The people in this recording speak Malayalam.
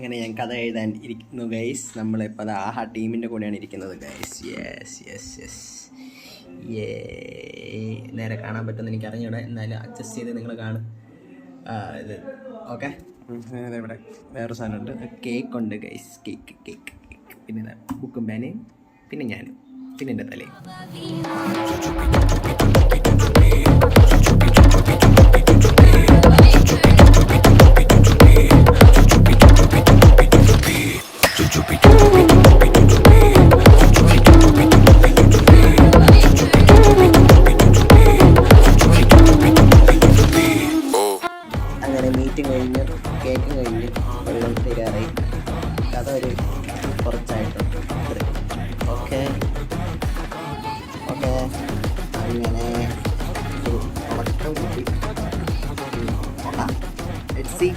അങ്ങനെ ഞാൻ കഥ എഴുതാൻ ഇരിക്കുന്നു ഗൈസ്. നമ്മളിപ്പോൾ അത് ആഹാ ടീമിൻ്റെ കൂടെയാണ് ഇരിക്കുന്നത് ഗൈസ്. യെസ് നേരെ കാണാൻ പറ്റുമെന്ന് എനിക്ക് അറിഞ്ഞൂടെ, എന്നാലും അഡ്ജസ്റ്റ് ചെയ്ത് നിങ്ങൾ കാണും. ഇത് ഓക്കെ. ഇവിടെ വേറെ സാധനമുണ്ട്, കേക്ക് ഉണ്ട് ഗൈസ്. കേക്ക് പിന്നെ ബുക്കും പേനയും പിന്നെ ഞാനും പിന്നെ എൻ്റെ തലയും. അങ്ങനെ മീറ്റിംഗ് കഴിഞ്ഞ് കേക്ക് കഴിഞ്ഞ് വെള്ളം തീരാറായി. കഥ ഒരു കുറച്ചായിട്ടുണ്ട്. ഓക്കെ അങ്ങനെ ഉണക്കം കിട്ടി. Let's see.